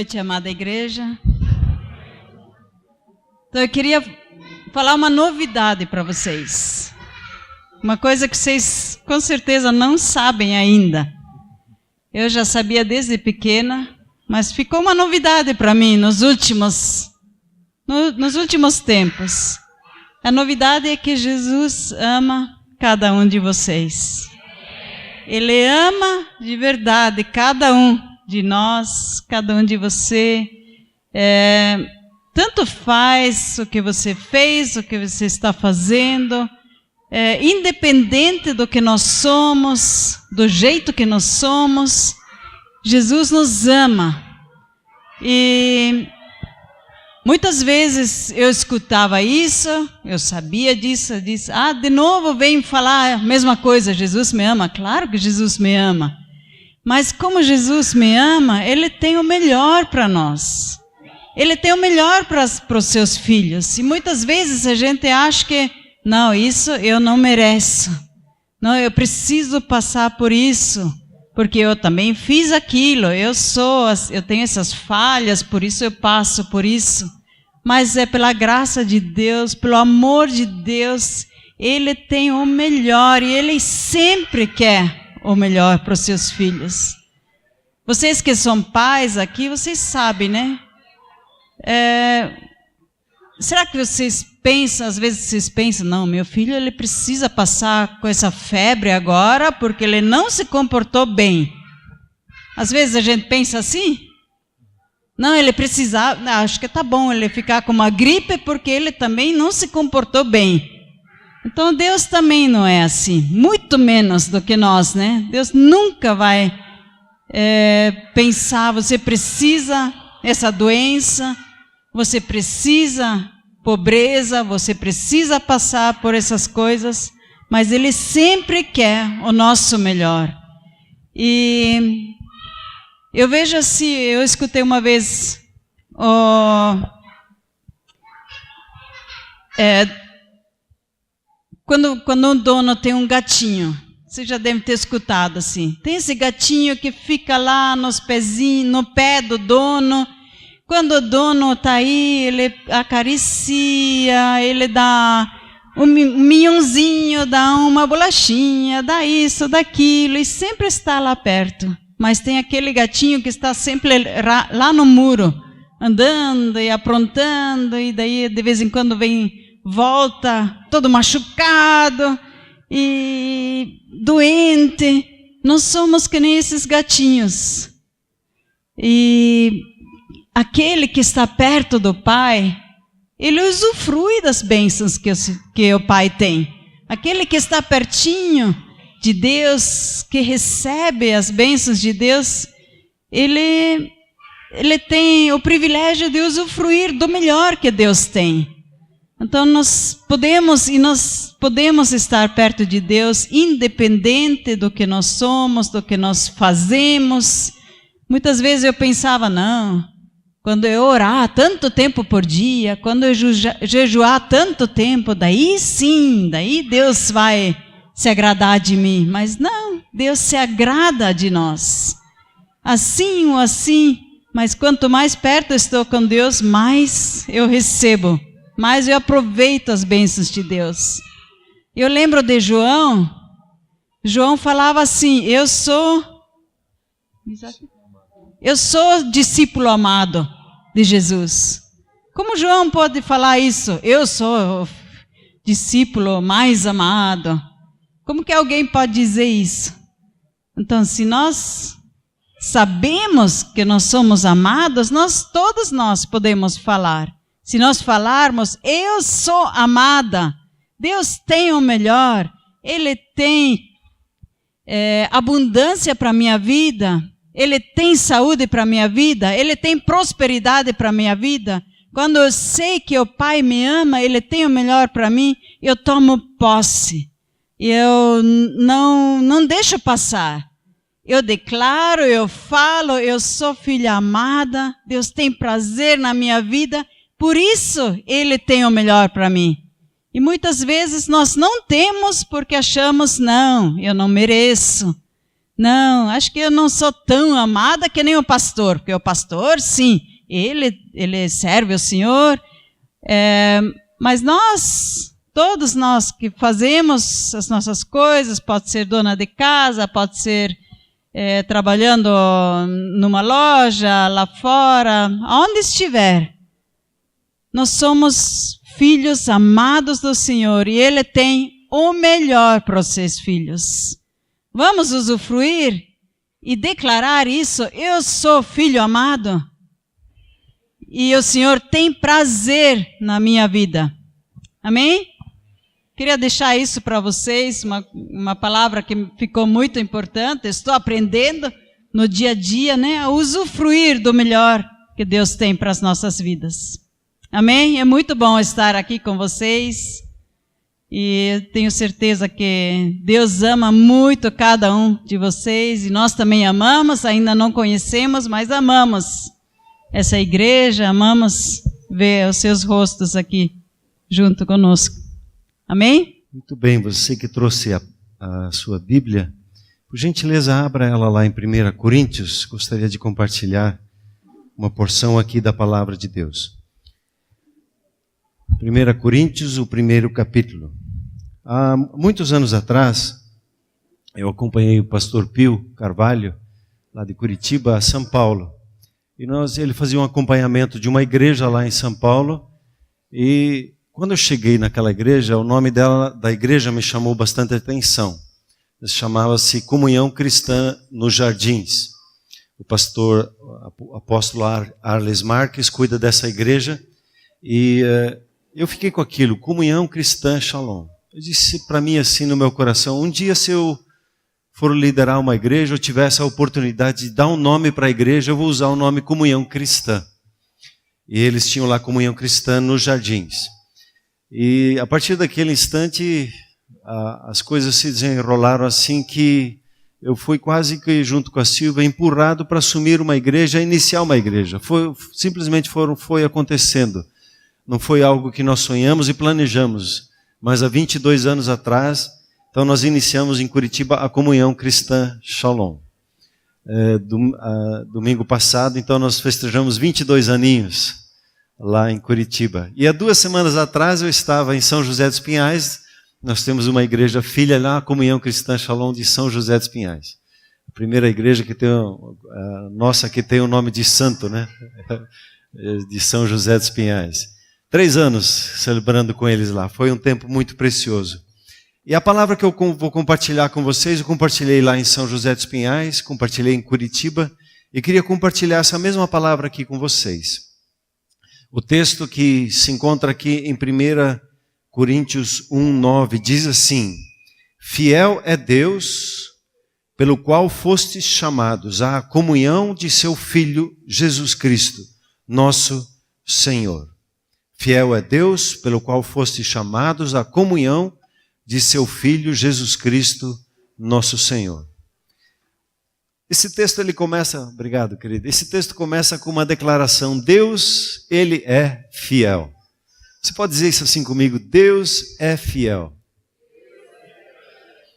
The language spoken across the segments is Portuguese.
noite, amada igreja. Então, eu queria falar uma novidade para vocês. Uma coisa que vocês, com certeza, não sabem ainda. Eu já sabia desde pequena, mas ficou uma novidade para mim nos últimos tempos. A novidade é que Jesus ama cada um de vocês. Ele ama de verdade cada um de nós, cada um de você. Tanto faz o que você fez, o que você está fazendo, independente do que nós somos, do jeito que nós somos, Jesus nos ama. E muitas vezes eu escutava isso, eu sabia disso, eu disse, de novo vem falar a mesma coisa, Jesus me ama. Claro que Jesus me ama. Mas como Jesus me ama, Ele tem o melhor para nós. Ele tem o melhor para os seus filhos. E muitas vezes a gente acha que, não, isso eu não mereço. Não, eu preciso passar por isso, porque eu também fiz aquilo. Eu tenho essas falhas, por isso eu passo por isso. Mas é pela graça de Deus, pelo amor de Deus, Ele tem o melhor e Ele sempre quer o melhor para os seus filhos. Vocês que são pais aqui, vocês sabem, né? Será que vocês pensam, às vezes vocês pensam, não, meu filho ele precisa passar com essa febre agora porque ele não se comportou bem. Às vezes a gente pensa assim, não, ele precisa, acho que tá bom ele ficar com uma gripe porque ele também não se comportou bem. Então Deus também não é assim, muito menos do que nós, né? Deus nunca vai pensar, você precisa essa doença, você precisa pobreza, você precisa passar por essas coisas, mas Ele sempre quer o nosso melhor. E eu vejo assim, eu escutei uma vez quando um dono tem um gatinho, você já deve ter escutado assim, tem esse gatinho que fica lá nos pezinhos, no pé do dono. Quando o dono está aí, ele acaricia, ele dá um minhãozinho, dá uma bolachinha, dá isso, daquilo, e sempre está lá perto. Mas tem aquele gatinho que está sempre lá no muro, andando e aprontando, e daí de vez em quando volta todo machucado e doente. Nós somos que nem esses gatinhos. E aquele que está perto do Pai, ele usufrui das bênçãos que o Pai tem. Aquele que está pertinho de Deus, que recebe as bênçãos de Deus, ele tem o privilégio de usufruir do melhor que Deus tem. Então nós podemos estar perto de Deus, independente do que nós somos, do que nós fazemos. Muitas vezes eu pensava, não, quando eu orar tanto tempo por dia, quando eu jejuar tanto tempo, daí sim, daí Deus vai se agradar de mim. Mas não, Deus se agrada de nós. Assim ou assim, mas quanto mais perto eu estou com Deus, mais eu recebo, mais eu aproveito as bênçãos de Deus. Eu lembro de João falava assim, eu sou discípulo amado de Jesus. Como João pode falar isso? Eu sou o discípulo mais amado. Como que alguém pode dizer isso? Então, se nós sabemos que nós somos amados, todos nós podemos falar. Se nós falarmos, eu sou amada, Deus tem o melhor, Ele tem abundância para a minha vida, Ele tem saúde para a minha vida, Ele tem prosperidade para a minha vida. Quando eu sei que o Pai me ama, Ele tem o melhor para mim, eu tomo posse. Eu não deixo passar. Eu declaro, eu falo, eu sou filha amada, Deus tem prazer na minha vida, por isso Ele tem o melhor para mim. E muitas vezes nós não temos porque achamos, não, eu não mereço. Não, acho que eu não sou tão amada que nem o pastor, porque o pastor, sim, ele serve o Senhor, mas todos nós que fazemos as nossas coisas, pode ser dona de casa, pode ser trabalhando numa loja, lá fora, aonde estiver, nós somos filhos amados do Senhor e Ele tem o melhor para os seus filhos. Vamos usufruir e declarar isso. Eu sou filho amado e o Senhor tem prazer na minha vida. Amém? Queria deixar isso para vocês, uma palavra que ficou muito importante. Estou aprendendo no dia a dia, né, a usufruir do melhor que Deus tem para as nossas vidas. Amém? É muito bom estar aqui com vocês. E tenho certeza que Deus ama muito cada um de vocês. E nós também amamos, ainda não conhecemos, mas amamos essa igreja, amamos ver os seus rostos aqui junto conosco. Amém? Muito bem, você que trouxe a sua Bíblia, por gentileza abra ela lá em 1 Coríntios. Gostaria de compartilhar uma porção aqui da palavra de Deus. 1 Coríntios, o 1º capítulo. Há muitos anos atrás, eu acompanhei o pastor Pio Carvalho, lá de Curitiba, a São Paulo. E ele fazia um acompanhamento de uma igreja lá em São Paulo. E quando eu cheguei naquela igreja, o nome da igreja me chamou bastante atenção. Chamava-se Comunhão Cristã nos Jardins. O apóstolo Arles Marques cuida dessa igreja. E eu fiquei com aquilo, Comunhão Cristã Shalom. Eu disse para mim assim no meu coração, um dia se eu for liderar uma igreja, eu tivesse a oportunidade de dar um nome para a igreja, eu vou usar o nome Comunhão Cristã. E eles tinham lá Comunhão Cristã nos Jardins. E a partir daquele instante, as coisas se desenrolaram assim que eu fui quase que junto com a Silvia empurrado para assumir uma igreja, iniciar uma igreja. Simplesmente foi acontecendo. Não foi algo que nós sonhamos e planejamos. Mas há 22 anos atrás, então nós iniciamos em Curitiba a Comunhão Cristã Shalom. Domingo passado, então nós festejamos 22 aninhos lá em Curitiba. E há 2 semanas atrás eu estava em São José dos Pinhais. Nós temos uma igreja filha lá, a Comunhão Cristã Shalom de São José dos Pinhais. A primeira igreja que tem, nossa, que tem o nome de santo, né? De São José dos Pinhais. 3 anos celebrando com eles lá. Foi um tempo muito precioso. E a palavra que eu vou compartilhar com vocês, eu compartilhei lá em São José dos Pinhais, compartilhei em Curitiba, e queria compartilhar essa mesma palavra aqui com vocês. O texto que se encontra aqui em 1 Coríntios 1:9 diz assim: Fiel é Deus, pelo qual fostes chamados à comunhão de seu Filho Jesus Cristo, nosso Senhor. Fiel é Deus, pelo qual fostes chamados à comunhão de seu Filho Jesus Cristo, nosso Senhor. Esse texto ele começa, obrigado querido, esse texto começa com uma declaração, Deus, Ele é fiel. Você pode dizer isso assim comigo, Deus é fiel.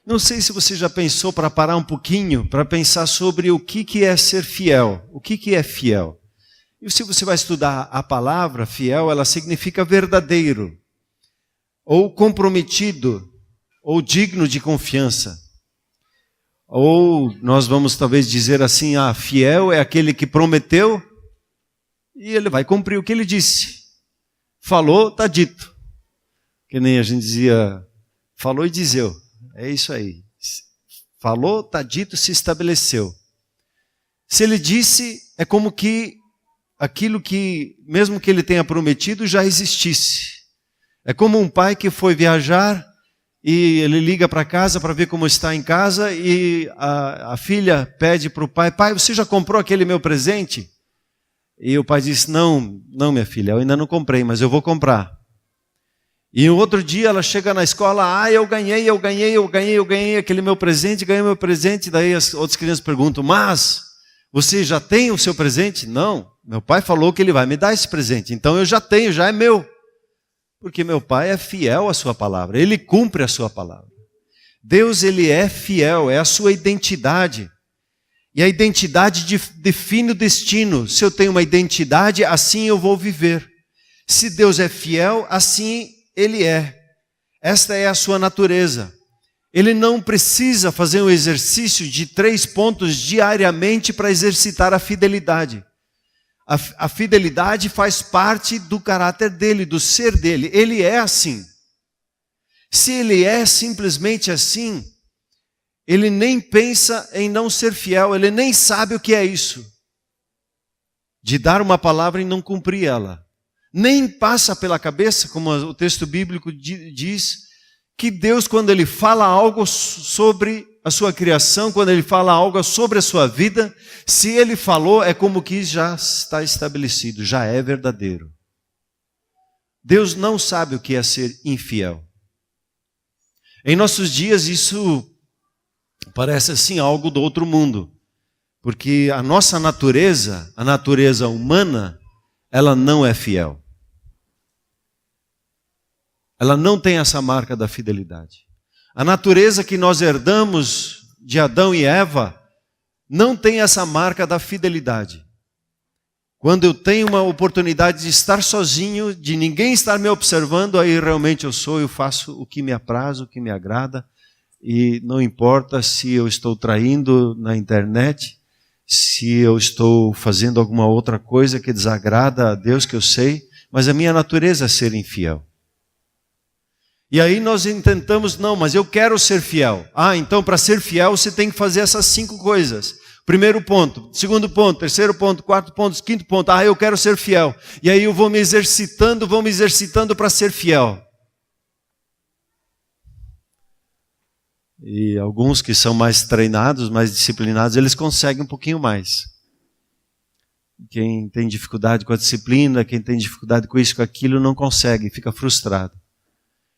Não sei se você já pensou para parar um pouquinho, para pensar sobre o que é ser fiel, o que é fiel. E se você vai estudar a palavra fiel, ela significa verdadeiro, ou comprometido, ou digno de confiança. Ou nós vamos talvez dizer assim, fiel é aquele que prometeu e ele vai cumprir o que ele disse. Falou, está dito. Que nem a gente dizia, falou e dizeu. É isso aí. Falou, está dito, se estabeleceu. Se ele disse, é como que aquilo que, mesmo que ele tenha prometido, já existisse. É como um pai que foi viajar e ele liga para casa para ver como está em casa e a filha pede para o pai, pai, você já comprou aquele meu presente? E o pai diz, não, minha filha, eu ainda não comprei, mas eu vou comprar. E no outro dia ela chega na escola, eu ganhei aquele meu presente, ganhei meu presente. Daí as outras crianças perguntam, mas você já tem o seu presente? Não, meu pai falou que ele vai me dar esse presente, então eu já tenho, já é meu. Porque meu pai é fiel à sua palavra, ele cumpre a sua palavra. Deus, ele é fiel, é a sua identidade. E a identidade define o destino. Se eu tenho uma identidade, assim eu vou viver. Se Deus é fiel, assim ele é. Esta é a sua natureza. Ele não precisa fazer um exercício de 3 pontos diariamente para exercitar a fidelidade. A fidelidade faz parte do caráter dele, do ser dele. Ele é assim. Se ele é simplesmente assim, ele nem pensa em não ser fiel, ele nem sabe o que é isso. De dar uma palavra e não cumprir ela. Nem passa pela cabeça, como o texto bíblico diz, que Deus, quando ele fala algo sobre a sua criação, quando ele fala algo sobre a sua vida, se ele falou, é como que já está estabelecido, já é verdadeiro. Deus não sabe o que é ser infiel. Em nossos dias isso parece assim algo do outro mundo, porque a nossa natureza, a natureza humana, ela não é fiel. Ela não tem essa marca da fidelidade. A natureza que nós herdamos de Adão e Eva não tem essa marca da fidelidade. Quando eu tenho uma oportunidade de estar sozinho, de ninguém estar me observando, aí realmente eu faço o que me apraz, o que me agrada, e não importa se eu estou traindo na internet, se eu estou fazendo alguma outra coisa que desagrada a Deus, que eu sei, mas a minha natureza é ser infiel. E aí nós intentamos, não, mas eu quero ser fiel. Então para ser fiel você tem que fazer essas 5 coisas. Primeiro ponto, segundo ponto, terceiro ponto, quarto ponto, quinto ponto. Eu quero ser fiel. E aí eu vou me exercitando para ser fiel. E alguns que são mais treinados, mais disciplinados, eles conseguem um pouquinho mais. Quem tem dificuldade com a disciplina, quem tem dificuldade com isso, com aquilo, não consegue, fica frustrado.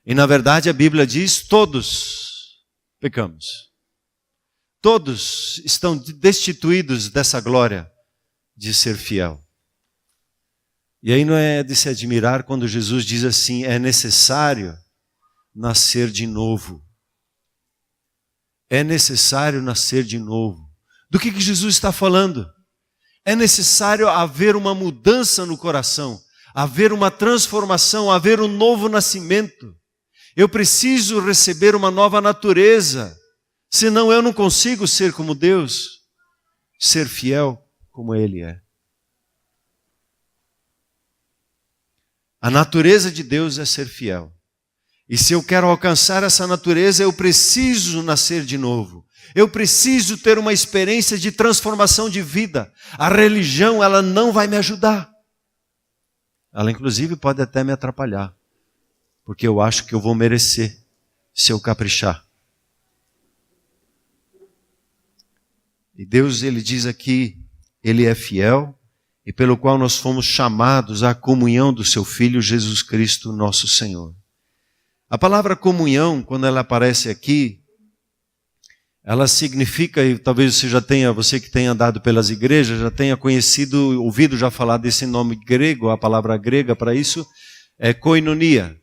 E na verdade a Bíblia diz, todos pecamos. Todos estão destituídos dessa glória de ser fiel. E aí não é de se admirar quando Jesus diz assim, é necessário nascer de novo. É necessário nascer de novo. Do que Jesus está falando? É necessário haver uma mudança no coração, haver uma transformação, haver um novo nascimento. Eu preciso receber uma nova natureza, senão eu não consigo ser como Deus, ser fiel como Ele é. A natureza de Deus é ser fiel. E se eu quero alcançar essa natureza, eu preciso nascer de novo. Eu preciso ter uma experiência de transformação de vida. A religião, ela não vai me ajudar. Ela inclusive pode até me atrapalhar. Porque eu acho que eu vou merecer se eu caprichar. E Deus, Ele diz aqui, Ele é fiel e pelo qual nós fomos chamados à comunhão do Seu Filho Jesus Cristo, nosso Senhor. A palavra comunhão, quando ela aparece aqui, ela significa, e talvez você que tenha andado pelas igrejas, já tenha conhecido, ouvido já falar desse nome grego, a palavra grega para isso é koinonia.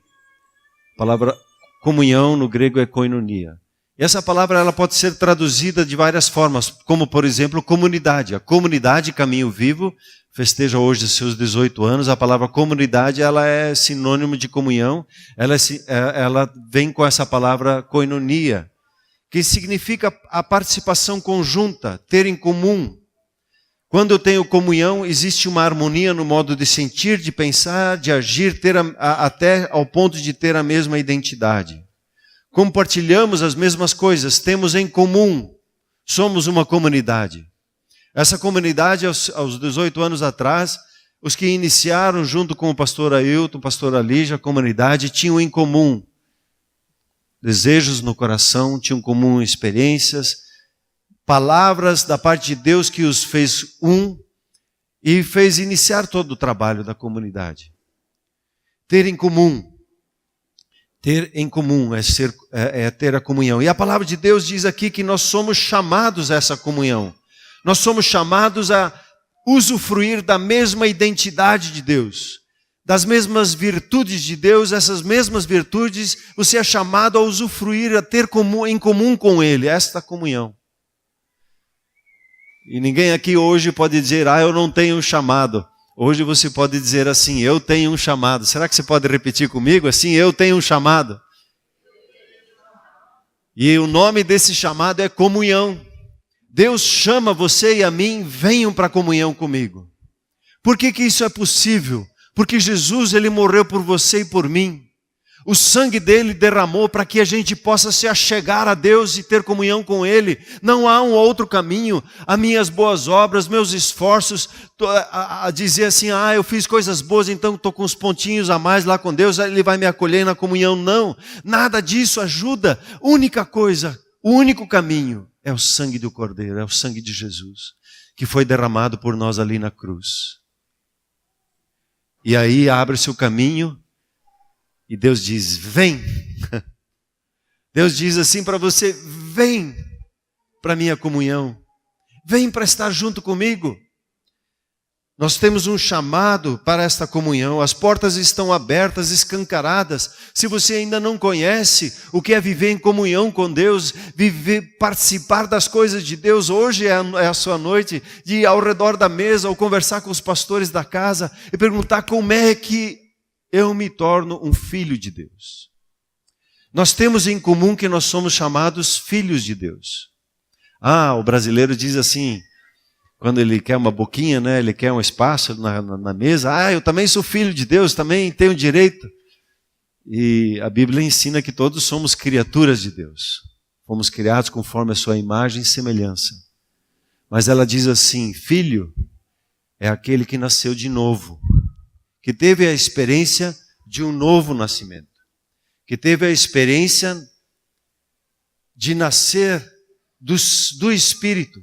A palavra comunhão no grego é koinonia. E essa palavra ela pode ser traduzida de várias formas, como por exemplo comunidade. A comunidade Caminho Vivo festeja hoje seus 18 anos. A palavra comunidade ela é sinônimo de comunhão. Ela vem com essa palavra koinonia, que significa a participação conjunta, ter em comum. Quando eu tenho comunhão, existe uma harmonia no modo de sentir, de pensar, de agir, até ao ponto de ter a mesma identidade. Compartilhamos as mesmas coisas, temos em comum, somos uma comunidade. Essa comunidade, aos 18 anos atrás, os que iniciaram junto com o pastor Ailton, o pastor Alígia, a comunidade, tinham em comum desejos no coração, tinham em comum experiências, palavras da parte de Deus que os fez e fez iniciar todo o trabalho da comunidade. Ter em comum é ter a comunhão. E a palavra de Deus diz aqui que nós somos chamados a essa comunhão. Nós somos chamados a usufruir da mesma identidade de Deus, das mesmas virtudes de Deus, essas mesmas virtudes, você é chamado a usufruir, a ter em comum com Ele, esta comunhão. E ninguém aqui hoje pode dizer, eu não tenho um chamado. Hoje você pode dizer assim, eu tenho um chamado. Será que você pode repetir comigo assim, eu tenho um chamado? E o nome desse chamado é comunhão. Deus chama você e a mim, venham para a comunhão comigo. Por que isso é possível? Porque Jesus, Ele morreu por você e por mim. O sangue dele derramou para que a gente possa se achegar a Deus e ter comunhão com Ele. Não há um outro caminho. As minhas boas obras, meus esforços, a dizer assim, eu fiz coisas boas, então estou com uns pontinhos a mais lá com Deus, Ele vai me acolher na comunhão. Não, nada disso ajuda. Única coisa, o único caminho é o sangue do Cordeiro, é o sangue de Jesus, que foi derramado por nós ali na cruz. E aí abre-se o caminho e Deus diz, vem. Deus diz assim para você, vem para a minha comunhão. Vem para estar junto comigo. Nós temos um chamado para esta comunhão. As portas estão abertas, escancaradas. Se você ainda não conhece o que é viver em comunhão com Deus, participar das coisas de Deus, hoje é a sua noite de ir ao redor da mesa ou conversar com os pastores da casa e perguntar como é que eu me torno um filho de Deus. Nós temos em comum que nós somos chamados filhos de Deus. O brasileiro diz assim, quando ele quer uma boquinha, né, ele quer um espaço na mesa, eu também sou filho de Deus, também tenho direito. E a Bíblia ensina que todos somos criaturas de Deus. Fomos criados conforme a sua imagem e semelhança. Mas ela diz assim, filho é aquele que nasceu de novo, que teve a experiência de um novo nascimento, que teve a experiência de nascer do Espírito.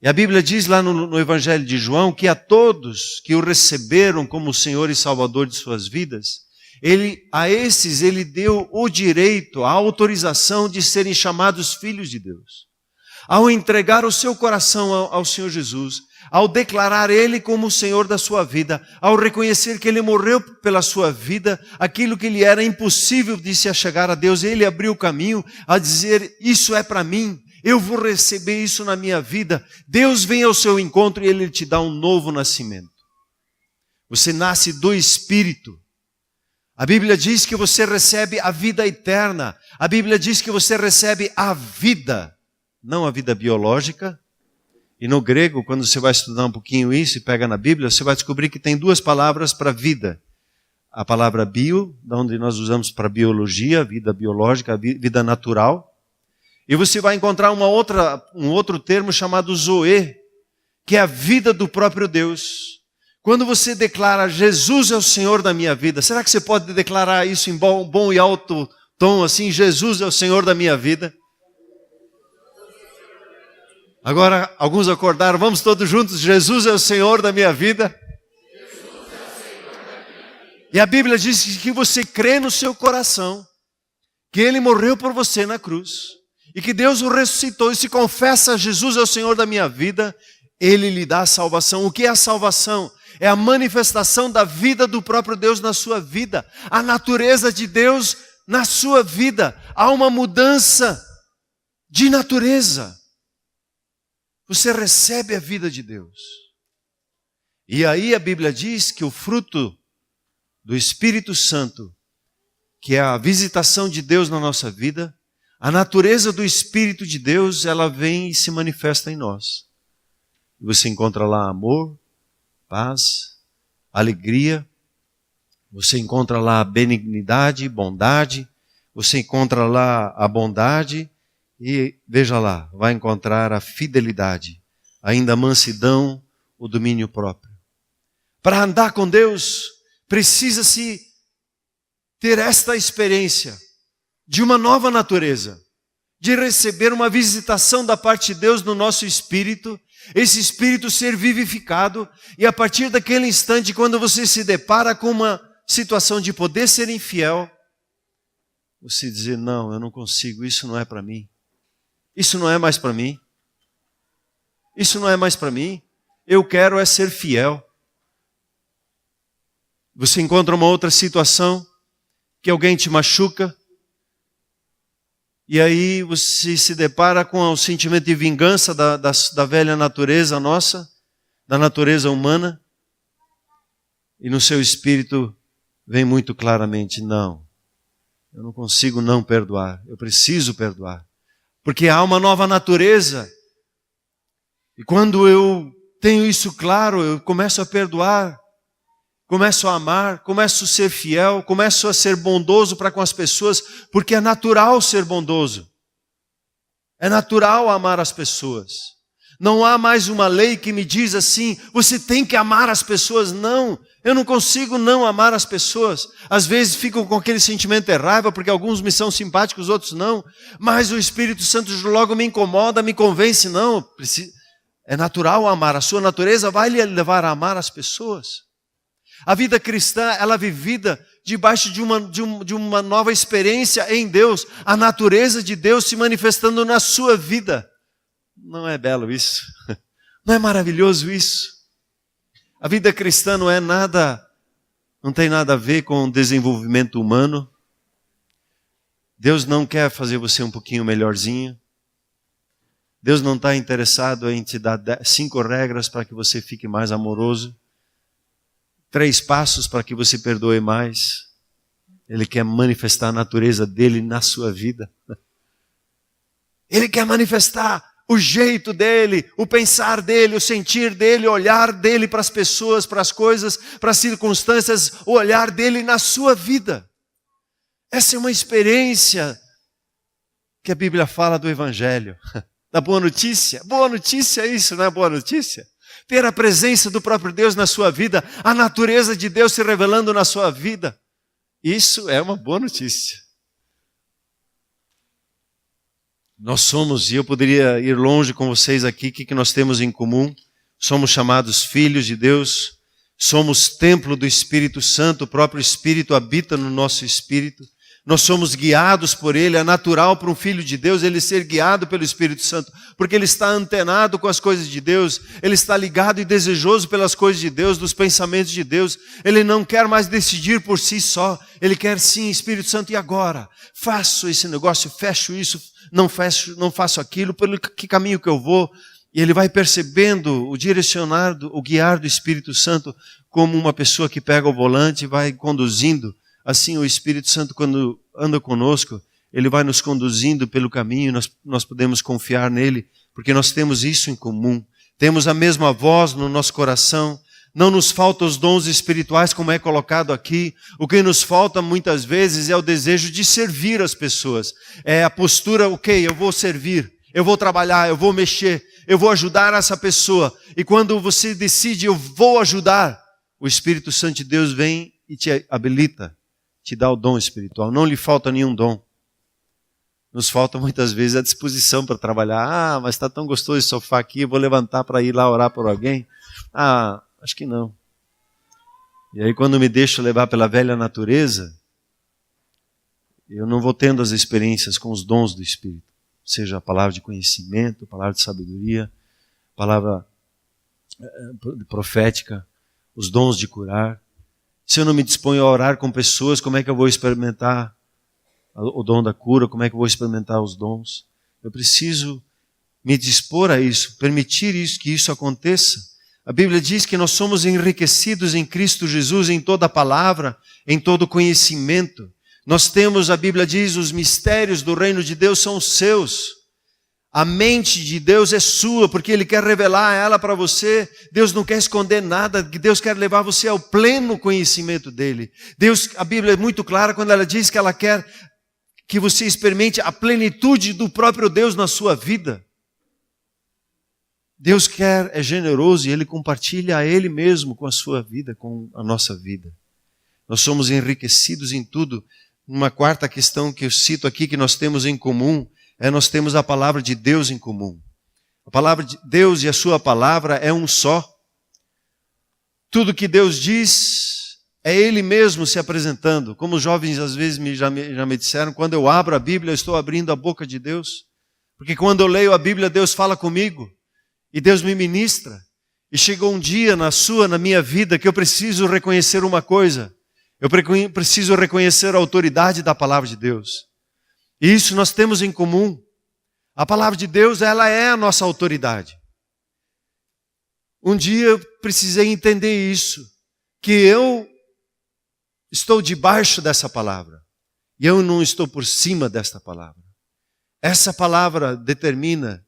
E a Bíblia diz lá no Evangelho de João que a todos que o receberam como Senhor e Salvador de suas vidas, a esses ele deu o direito, a autorização de serem chamados filhos de Deus. Ao entregar o seu coração ao Senhor Jesus, ao declarar Ele como o Senhor da sua vida, ao reconhecer que Ele morreu pela sua vida, aquilo que lhe era impossível de se achegar a Deus, Ele abriu o caminho a dizer, isso é para mim. Eu vou receber isso na minha vida. Deus vem ao seu encontro e Ele te dá um novo nascimento. Você nasce do Espírito. A Bíblia diz que você recebe a vida eterna. A Bíblia diz que você recebe a vida, não a vida biológica. E no grego, quando você vai estudar um pouquinho isso e pega na Bíblia, você vai descobrir que tem duas palavras para vida. A palavra bio, da onde nós usamos para biologia, vida biológica, vida natural. E você vai encontrar um outro termo chamado zoe, que é a vida do próprio Deus. Quando você declara, Jesus é o Senhor da minha vida, será que você pode declarar isso em bom e alto tom, assim, Jesus é o Senhor da minha vida? Agora, alguns acordaram, vamos todos juntos, Jesus é o Senhor da minha vida. E a Bíblia diz que você crê no seu coração, que Ele morreu por você na cruz. E que Deus o ressuscitou, e se confessa, Jesus é o Senhor da minha vida, Ele lhe dá a salvação. O que é a salvação? É a manifestação da vida do próprio Deus na sua vida, a natureza de Deus na sua vida. Há uma mudança de natureza. Você recebe a vida de Deus. E aí a Bíblia diz que o fruto do Espírito Santo, que é a visitação de Deus na nossa vida, a natureza do Espírito de Deus, ela vem e se manifesta em nós. Você encontra lá amor, paz, alegria. Você encontra lá benignidade, bondade. Você encontra lá a bondade e, veja lá, vai encontrar a fidelidade, ainda a mansidão, o domínio próprio. Para andar com Deus, precisa-se ter esta experiência de uma nova natureza, de receber uma visitação da parte de Deus no nosso espírito, esse espírito ser vivificado, e a partir daquele instante, quando você se depara com uma situação de poder ser infiel, você dizer, não, eu não consigo, isso não é para mim, isso não é mais para mim, isso não é mais para mim, eu quero é ser fiel. Você encontra uma outra situação que alguém te machuca, e aí você se depara com o sentimento de vingança da velha natureza nossa, da natureza humana, e no seu espírito vem muito claramente: não, eu não consigo não perdoar, eu preciso perdoar, porque há uma nova natureza, e quando eu tenho isso claro, eu começo a perdoar, começo a amar, começo a ser fiel, começo a ser bondoso para com as pessoas, porque é natural ser bondoso. É natural amar as pessoas. Não há mais uma lei que me diz assim: você tem que amar as pessoas. Não, eu não consigo não amar as pessoas. Às vezes ficam com aquele sentimento de raiva, porque alguns me são simpáticos, outros não. Mas o Espírito Santo logo me incomoda, me convence: não, é natural amar. A sua natureza vai lhe levar a amar as pessoas. A vida cristã, ela é vivida debaixo de uma nova experiência em Deus, a natureza de Deus se manifestando na sua vida. Não é belo isso? Não é maravilhoso isso? A vida cristã não tem nada a ver com desenvolvimento humano. Deus não quer fazer você um pouquinho melhorzinho. Deus não está interessado em te dar 5 regras para que você fique mais amoroso. 3 passos para que você perdoe mais. Ele quer manifestar a natureza dele na sua vida. Ele quer manifestar o jeito dele, o pensar dele, o sentir dele, o olhar dele para as pessoas, para as coisas, para as circunstâncias, o olhar dele na sua vida. Essa é uma experiência que a Bíblia fala do Evangelho, da boa notícia. Boa notícia é isso, não é boa notícia? Ter a presença do próprio Deus na sua vida, a natureza de Deus se revelando na sua vida. Isso é uma boa notícia. Nós somos, e eu poderia ir longe com vocês aqui, o que nós temos em comum? Somos chamados filhos de Deus, somos templo do Espírito Santo, o próprio Espírito habita no nosso espírito. Nós somos guiados por Ele, é natural para um filho de Deus ele ser guiado pelo Espírito Santo, porque ele está antenado com as coisas de Deus, ele está ligado e desejoso pelas coisas de Deus, dos pensamentos de Deus, ele não quer mais decidir por si só, ele quer sim, Espírito Santo, e agora? Faço esse negócio, fecho isso, não faço aquilo, pelo que caminho que eu vou? E ele vai percebendo o direcionar, o guiar do Espírito Santo como uma pessoa que pega o volante e vai conduzindo. Assim, o Espírito Santo, quando anda conosco, ele vai nos conduzindo pelo caminho, nós podemos confiar nele, porque nós temos isso em comum. Temos a mesma voz no nosso coração, não nos faltam os dons espirituais, como é colocado aqui. O que nos falta muitas vezes é o desejo de servir as pessoas. É a postura, ok, eu vou servir, eu vou trabalhar, eu vou mexer, eu vou ajudar essa pessoa. E quando você decide, eu vou ajudar, o Espírito Santo de Deus vem e te habilita. Te dá o dom espiritual, não lhe falta nenhum dom. Nos falta muitas vezes a disposição para trabalhar. Mas está tão gostoso esse sofá aqui, eu vou levantar para ir lá orar por alguém. Acho que não. E aí quando me deixo levar pela velha natureza, eu não vou tendo as experiências com os dons do Espírito. Seja a palavra de conhecimento, a palavra de sabedoria, a palavra profética, os dons de curar. Se eu não me disponho a orar com pessoas, como é que eu vou experimentar o dom da cura? Como é que eu vou experimentar os dons? Eu preciso me dispor a isso, permitir isso, que isso aconteça. A Bíblia diz que nós somos enriquecidos em Cristo Jesus, em toda a palavra, em todo conhecimento. Nós temos, a Bíblia diz, os mistérios do reino de Deus são seus. A mente de Deus é sua, porque Ele quer revelar ela para você. Deus não quer esconder nada, Deus quer levar você ao pleno conhecimento dEle. A Bíblia é muito clara quando ela diz que ela quer que você experimente a plenitude do próprio Deus na sua vida. Deus é generoso e Ele compartilha a Ele mesmo com a sua vida, com a nossa vida. Nós somos enriquecidos em tudo. Uma quarta questão que eu cito aqui que nós temos em comum nós temos a palavra de Deus em comum. A palavra de Deus e a sua palavra é um só. Tudo que Deus diz é Ele mesmo se apresentando. Como os jovens às vezes já me disseram, quando eu abro a Bíblia, eu estou abrindo a boca de Deus. Porque quando eu leio a Bíblia, Deus fala comigo. E Deus me ministra. E chegou um dia na minha vida, que eu preciso reconhecer uma coisa. Eu preciso reconhecer a autoridade da palavra de Deus. E isso nós temos em comum. A palavra de Deus, ela é a nossa autoridade. Um dia eu precisei entender isso, que eu estou debaixo dessa palavra, e eu não estou por cima desta palavra. Essa palavra determina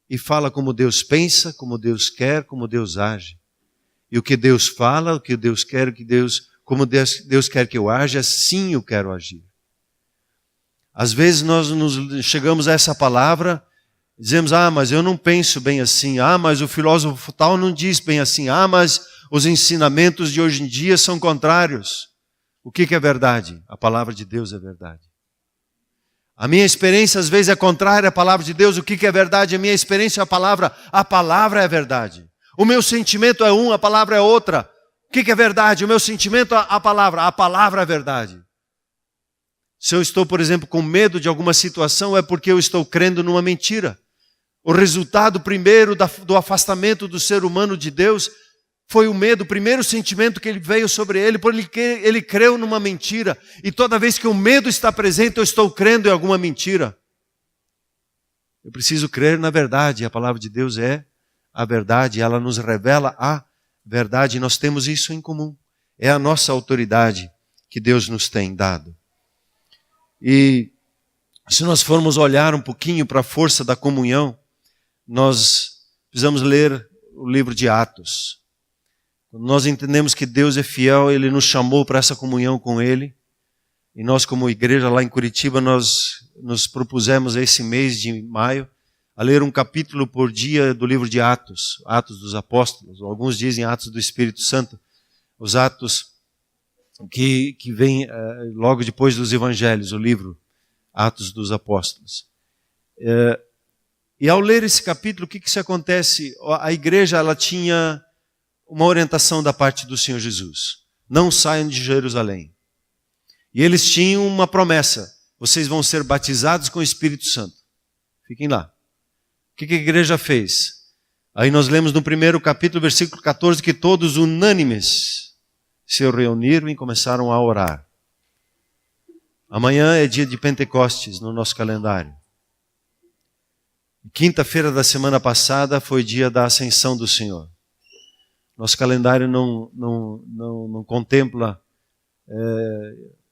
e fala como Deus pensa, como Deus quer, como Deus age. E o que Deus fala, o que Deus quer, como Deus quer que eu aja, assim eu quero agir. Às vezes nós chegamos a essa palavra, dizemos, mas eu não penso bem assim, mas o filósofo tal não diz bem assim, mas os ensinamentos de hoje em dia são contrários. O que é verdade? A palavra de Deus é verdade. A minha experiência às vezes é contrária à palavra de Deus. O que é verdade? A minha experiência é a palavra é verdade. O meu sentimento é a palavra é outra. O que é verdade? O meu sentimento é a palavra é verdade. Se eu estou, por exemplo, com medo de alguma situação, é porque eu estou crendo numa mentira. O resultado primeiro do afastamento do ser humano de Deus foi o medo, o primeiro sentimento que ele veio sobre ele, porque ele creu numa mentira. E toda vez que o medo está presente, eu estou crendo em alguma mentira. Eu preciso crer na verdade. A palavra de Deus é a verdade, ela nos revela a verdade. E nós temos isso em comum. É a nossa autoridade que Deus nos tem dado. E se nós formos olhar um pouquinho para a força da comunhão, nós precisamos ler o livro de Atos. Quando nós entendemos que Deus é fiel, Ele nos chamou para essa comunhão com Ele. E nós, como igreja lá em Curitiba, nós nos propusemos esse mês de maio a ler um capítulo por dia do livro de Atos, Atos dos Apóstolos. Alguns dizem Atos do Espírito Santo, os Atos que vem logo depois dos Evangelhos, o livro Atos dos Apóstolos. E ao ler esse capítulo, o que isso acontece? A igreja ela tinha uma orientação da parte do Senhor Jesus. Não saiam de Jerusalém. E eles tinham uma promessa. Vocês vão ser batizados com o Espírito Santo. Fiquem lá. O que a igreja fez? Aí nós lemos no primeiro capítulo, versículo 14, que todos unânimes se reuniram e começaram a orar. Amanhã é dia de Pentecostes no nosso calendário. Quinta-feira da semana passada foi dia da ascensão do Senhor. Nosso calendário não contempla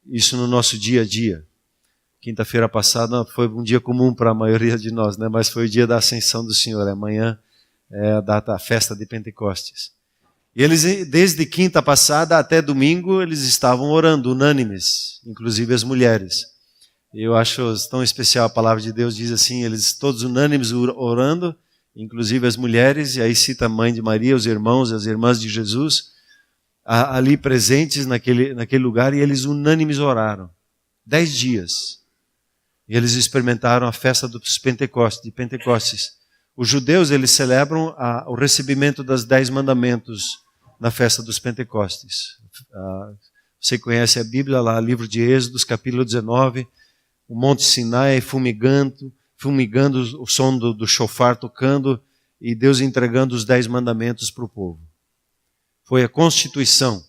isso no nosso dia a dia. Quinta-feira passada foi um dia comum para a maioria de nós, né? Mas foi o dia da ascensão do Senhor. Amanhã é a festa de Pentecostes. E eles, desde quinta passada até domingo, eles estavam orando, unânimes, inclusive as mulheres. Eu acho tão especial a palavra de Deus, diz assim, eles todos unânimes orando, inclusive as mulheres, e aí cita a mãe de Maria, os irmãos e as irmãs de Jesus, ali presentes naquele lugar, e eles unânimes oraram. 10 dias. E eles experimentaram a festa dos Pentecostes. Os judeus, eles celebram o recebimento das 10 mandamentos na festa dos Pentecostes. Você conhece a Bíblia lá, livro de Êxodos, capítulo 19, o Monte Sinai fumigando o som do shofar tocando e Deus entregando os 10 mandamentos para o povo. Foi a Constituição.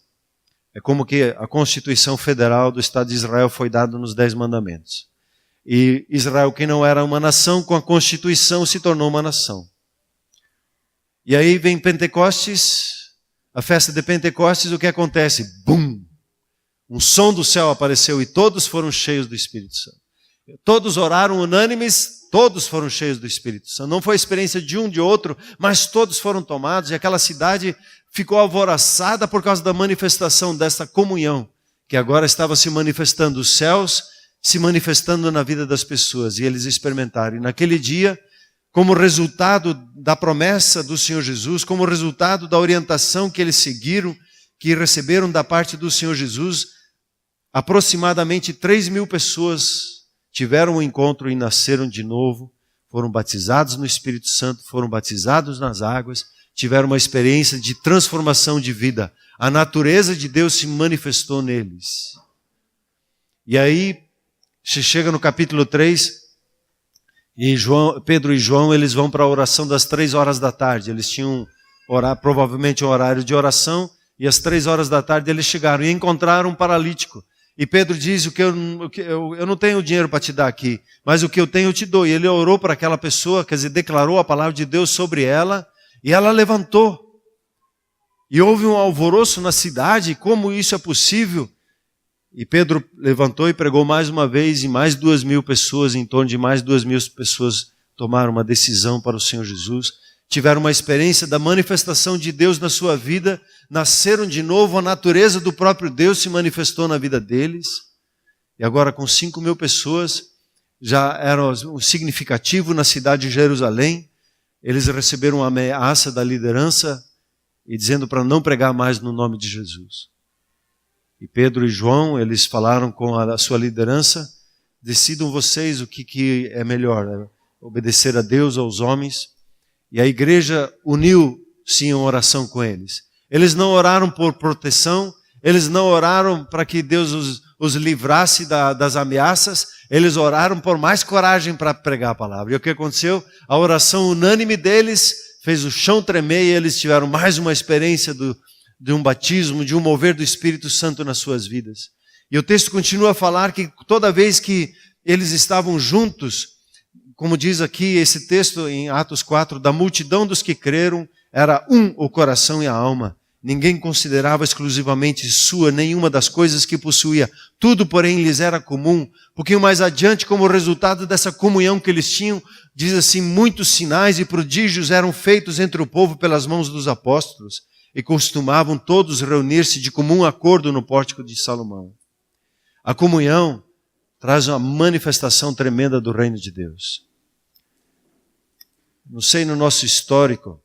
É como que a Constituição Federal do Estado de Israel foi dada nos 10 mandamentos. E Israel, que não era uma nação, com a Constituição se tornou uma nação. E aí vem Pentecostes, a festa de Pentecostes, o que acontece? Bum! Um som do céu apareceu e todos foram cheios do Espírito Santo. Todos oraram unânimes, todos foram cheios do Espírito Santo. Não foi a experiência de um, de outro, mas todos foram tomados e aquela cidade ficou alvoroçada por causa da manifestação desta comunhão, que agora estava se manifestando, os céus se manifestando na vida das pessoas, e eles experimentaram. E naquele dia, como resultado da promessa do Senhor Jesus, como resultado da orientação que eles seguiram, que receberam da parte do Senhor Jesus, aproximadamente 3.000 pessoas tiveram um encontro e nasceram de novo, foram batizados no Espírito Santo, foram batizados nas águas, tiveram uma experiência de transformação de vida. A natureza de Deus se manifestou neles. E aí, se chega no capítulo 3, e Pedro e João, eles vão para a oração das 3 horas da tarde. Eles tinham provavelmente um horário de oração, e às 15h eles chegaram e encontraram um paralítico. E Pedro diz, eu não tenho dinheiro para te dar aqui, mas o que eu tenho eu te dou. E ele orou para aquela pessoa, quer dizer, declarou a palavra de Deus sobre ela, e ela levantou. E houve um alvoroço na cidade, como isso é possível? E Pedro levantou e pregou mais uma vez, e mais 2.000 pessoas, em torno de mais 2.000 pessoas tomaram uma decisão para o Senhor Jesus, tiveram uma experiência da manifestação de Deus na sua vida, nasceram de novo, a natureza do próprio Deus se manifestou na vida deles, e agora com 5.000 pessoas, já era um significativo na cidade de Jerusalém. Eles receberam uma ameaça da liderança, e dizendo para não pregar mais no nome de Jesus. E Pedro e João, eles falaram com a sua liderança, decidam vocês o que é melhor, obedecer a Deus ou aos homens. E a igreja uniu-se em oração com eles. Eles não oraram por proteção, eles não oraram para que Deus os livrasse das ameaças, eles oraram por mais coragem para pregar a palavra. E o que aconteceu? A oração unânime deles fez o chão tremer e eles tiveram mais uma experiência de um batismo, de um mover do Espírito Santo nas suas vidas. E o texto continua a falar que toda vez que eles estavam juntos, como diz aqui esse texto em Atos 4, da multidão dos que creram, era o coração e a alma. Ninguém considerava exclusivamente sua nenhuma das coisas que possuía. Tudo, porém, lhes era comum. Um pouquinho mais adiante, como resultado dessa comunhão que eles tinham, diz assim, muitos sinais e prodígios eram feitos entre o povo pelas mãos dos apóstolos, e costumavam todos reunir-se de comum acordo no pórtico de Salomão. A comunhão traz uma manifestação tremenda do reino de Deus. Não sei, no nosso histórico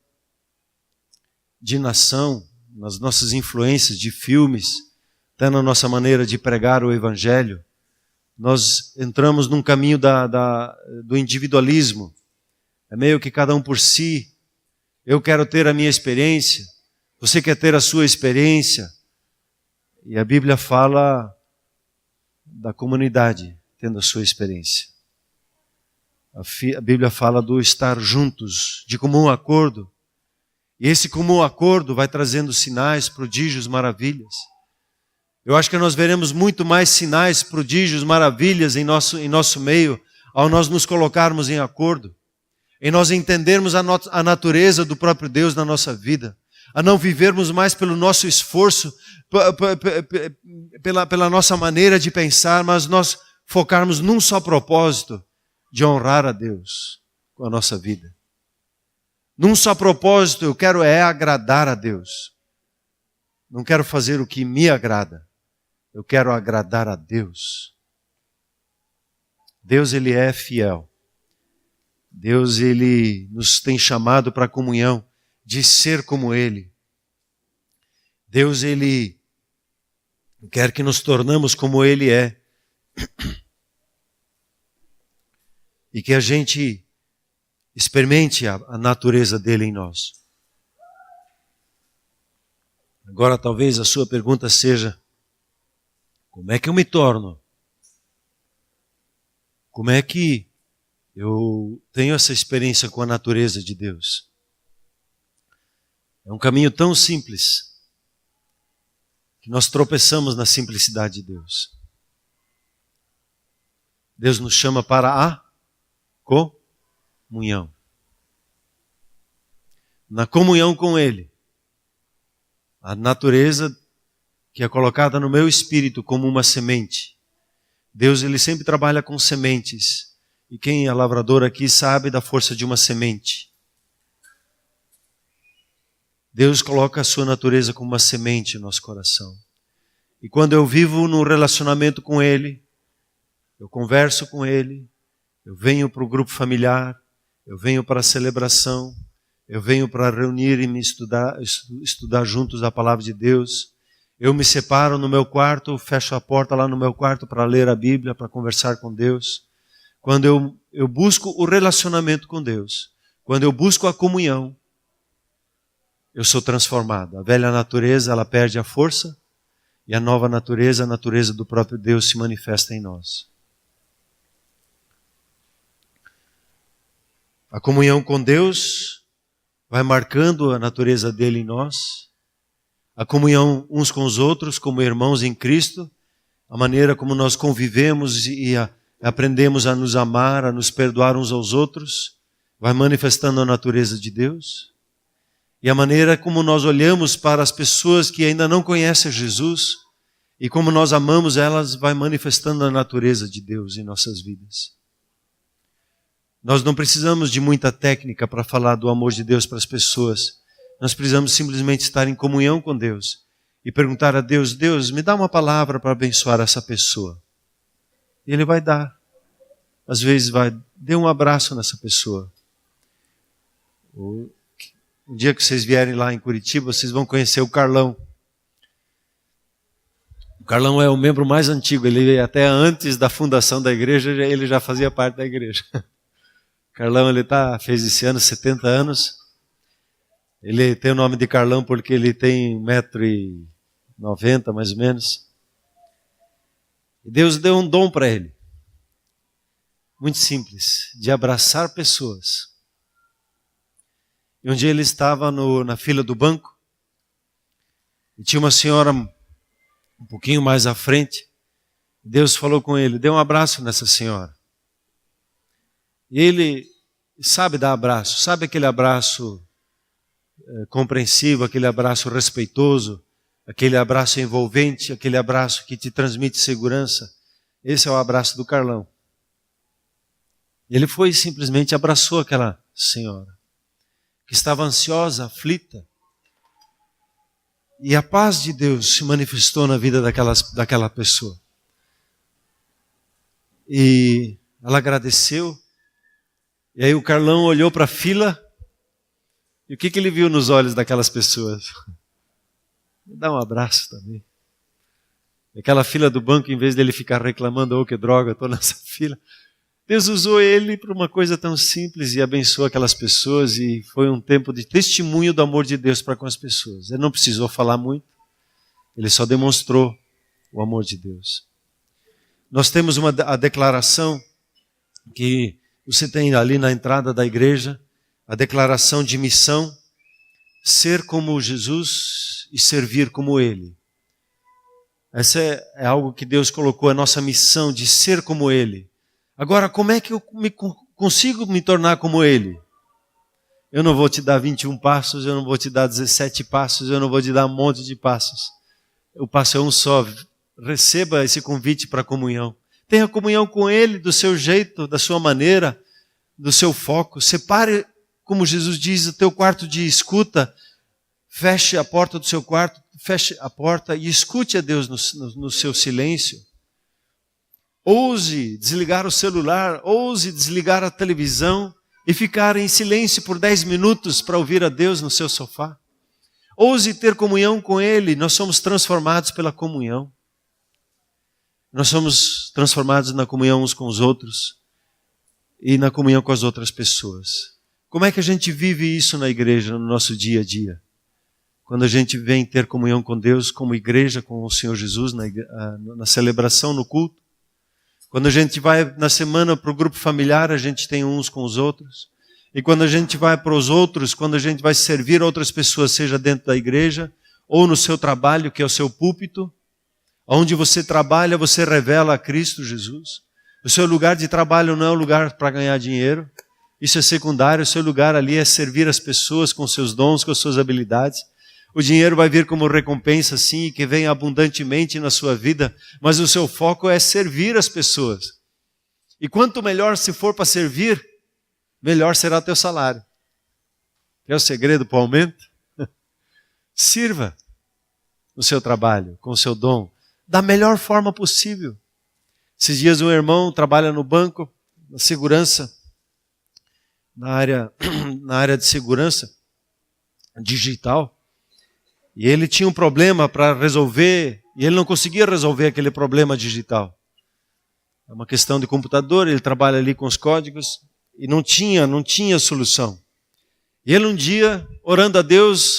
de nação, nas nossas influências de filmes, até na nossa maneira de pregar o Evangelho, nós entramos num caminho do individualismo. É meio que cada um por si. Eu quero ter a minha experiência, você quer ter a sua experiência. E a Bíblia fala da comunidade tendo a sua experiência. A Bíblia fala do estar juntos, de comum acordo. E esse comum acordo vai trazendo sinais, prodígios, maravilhas. Eu acho que nós veremos muito mais sinais, prodígios, maravilhas em nosso meio, ao nós nos colocarmos em acordo, em nós entendermos a natureza do próprio Deus na nossa vida, a não vivermos mais pelo nosso esforço, pela nossa maneira de pensar, mas nós focarmos num só propósito, de honrar a Deus com a nossa vida. Num só propósito, eu quero agradar a Deus. Não quero fazer o que me agrada. Eu quero agradar a Deus. Deus, Ele é fiel. Deus, Ele nos tem chamado para a comunhão, de ser como Ele. Deus, Ele quer que nos tornamos como Ele é. E que a gente experimente a natureza dele em nós. Agora talvez a sua pergunta seja, como é que eu me torno? Como é que eu tenho essa experiência com a natureza de Deus? É um caminho tão simples, que nós tropeçamos na simplicidade de Deus. Deus nos chama para a comunhão. Na comunhão com Ele, a natureza que é colocada no meu espírito como uma semente. Deus, Ele sempre trabalha com sementes. E quem é lavrador aqui sabe da força de uma semente. Deus coloca a sua natureza como uma semente no nosso coração. E quando eu vivo num relacionamento com Ele, eu converso com Ele, eu venho para o grupo familiar, eu venho para a celebração, eu venho para reunir e me estudar juntos a palavra de Deus. Eu me separo no meu quarto, fecho a porta lá no meu quarto para ler a Bíblia, para conversar com Deus. Quando eu busco o relacionamento com Deus, quando eu busco a comunhão, eu sou transformado. A velha natureza, ela perde a força, e a nova natureza, a natureza do próprio Deus, se manifesta em nós. A comunhão com Deus vai marcando a natureza dele em nós, a comunhão uns com os outros como irmãos em Cristo, a maneira como nós convivemos e aprendemos a nos amar, a nos perdoar uns aos outros, vai manifestando a natureza de Deus. E a maneira como nós olhamos para as pessoas que ainda não conhecem Jesus e como nós amamos elas, vai manifestando a natureza de Deus em nossas vidas. Nós não precisamos de muita técnica para falar do amor de Deus para as pessoas. Nós precisamos simplesmente estar em comunhão com Deus e perguntar a Deus: Deus, me dá uma palavra para abençoar essa pessoa. E Ele vai dar. Às vezes dê um abraço nessa pessoa. Um dia que vocês vierem lá em Curitiba, vocês vão conhecer o Carlão. O Carlão é o membro mais antigo. Ele até antes da fundação da igreja, ele já fazia parte da igreja. O Carlão, fez esse ano 70 anos. Ele tem o nome de Carlão porque ele tem 1,90 m mais ou menos. E Deus deu um dom para ele. Muito simples, de abraçar pessoas. E um dia ele estava na fila do banco e tinha uma senhora um pouquinho mais à frente. Deus falou com ele: dê um abraço nessa senhora. E ele sabe dar abraço, sabe aquele abraço compreensivo, aquele abraço respeitoso, aquele abraço envolvente, aquele abraço que te transmite segurança. Esse é o abraço do Carlão. Ele foi e simplesmente abraçou aquela senhora que estava ansiosa, aflita. E a paz de Deus se manifestou na vida daquela pessoa. E ela agradeceu. E aí o Carlão olhou para a fila. E o que ele viu nos olhos daquelas pessoas? Me dá um abraço também. E aquela fila do banco, em vez dele ficar reclamando: oh, que droga, eu estou nessa fila. Deus usou ele para uma coisa tão simples e abençoou aquelas pessoas, e foi um tempo de testemunho do amor de Deus para com as pessoas. Ele não precisou falar muito, ele só demonstrou o amor de Deus. Nós temos a declaração que você tem ali na entrada da igreja, a declaração de missão: ser como Jesus e servir como Ele. Essa é algo que Deus colocou, a nossa missão de ser como Ele. Agora, como é que eu consigo me tornar como Ele? Eu não vou te dar 21 passos, eu não vou te dar 17 passos, eu não vou te dar um monte de passos. O passo é um só. Receba esse convite para a comunhão. Tenha comunhão com Ele do seu jeito, da sua maneira, do seu foco. Separe, como Jesus diz, o teu quarto de escuta. Feche a porta do seu quarto, feche a porta e escute a Deus no seu silêncio. Ouse desligar o celular, ouse desligar a televisão e ficar em silêncio por 10 minutos para ouvir a Deus no seu sofá. Ouse ter comunhão com Ele. Nós somos transformados pela comunhão. Nós somos transformados na comunhão uns com os outros e na comunhão com as outras pessoas. Como é que a gente vive isso na igreja, no nosso dia a dia? Quando a gente vem ter comunhão com Deus, como igreja, com o Senhor Jesus, na celebração, no culto. Quando a gente vai na semana para o grupo familiar, a gente tem uns com os outros. E quando a gente vai para os outros, quando a gente vai servir outras pessoas, seja dentro da igreja ou no seu trabalho, que é o seu púlpito, onde você trabalha, você revela a Cristo Jesus. O seu lugar de trabalho não é um lugar para ganhar dinheiro. Isso é secundário. O seu lugar ali é servir as pessoas com seus dons, com suas habilidades. O dinheiro vai vir como recompensa, sim, que vem abundantemente na sua vida, mas o seu foco é servir as pessoas. E quanto melhor se for para servir, melhor será o teu salário. Quer o segredo para o aumento? Sirva no seu trabalho, com o seu dom, da melhor forma possível. Esses dias um irmão trabalha no banco, na segurança, na área de segurança digital. E ele tinha um problema para resolver, e ele não conseguia resolver aquele problema digital. É uma questão de computador, ele trabalha ali com os códigos, e não tinha solução. E ele um dia, orando a Deus,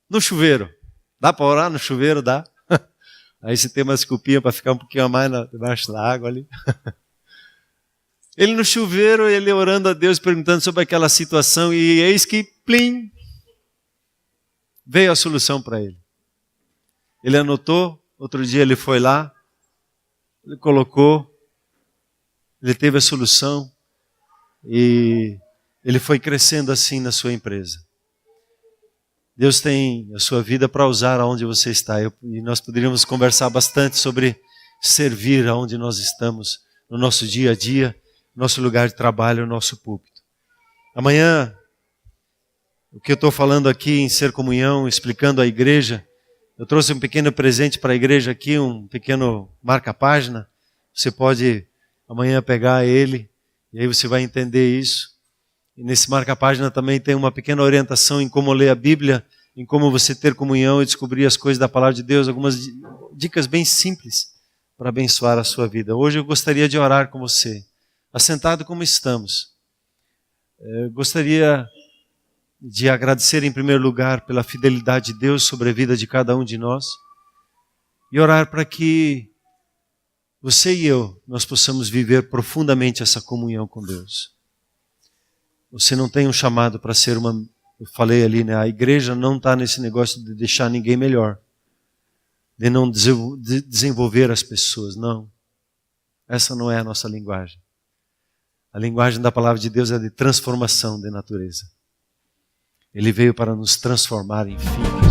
no chuveiro. Dá para orar no chuveiro? Dá. Aí você tem uma desculpinha para ficar um pouquinho a mais debaixo da água ali. Ele no chuveiro, ele orando a Deus, perguntando sobre aquela situação, e eis que plim, veio a solução para ele. Ele anotou, outro dia ele foi lá, ele colocou, ele teve a solução e ele foi crescendo assim na sua empresa. Deus tem a sua vida para usar aonde você está. E nós poderíamos conversar bastante sobre servir aonde nós estamos, no nosso dia a dia, nosso lugar de trabalho, nosso púlpito. Amanhã, o que eu estou falando aqui em Ser Comunhão, explicando a igreja, eu trouxe um pequeno presente para a igreja aqui, um pequeno marca-página. Você pode amanhã pegar ele e aí você vai entender isso. E nesse marca-página também tem uma pequena orientação em como ler a Bíblia, em como você ter comunhão e descobrir as coisas da Palavra de Deus, algumas dicas bem simples para abençoar a sua vida. Hoje eu gostaria de orar com você, assentado como estamos. Eu gostaria de agradecer em primeiro lugar pela fidelidade de Deus sobre a vida de cada um de nós e orar para que você e eu, nós possamos viver profundamente essa comunhão com Deus. Você não tem um chamado para ser uma... Eu falei ali, né? A igreja não está nesse negócio de deixar ninguém melhor, de não desenvolver as pessoas, não. Essa não é a nossa linguagem. A linguagem da palavra de Deus é de transformação de natureza. Ele veio para nos transformar em filhos.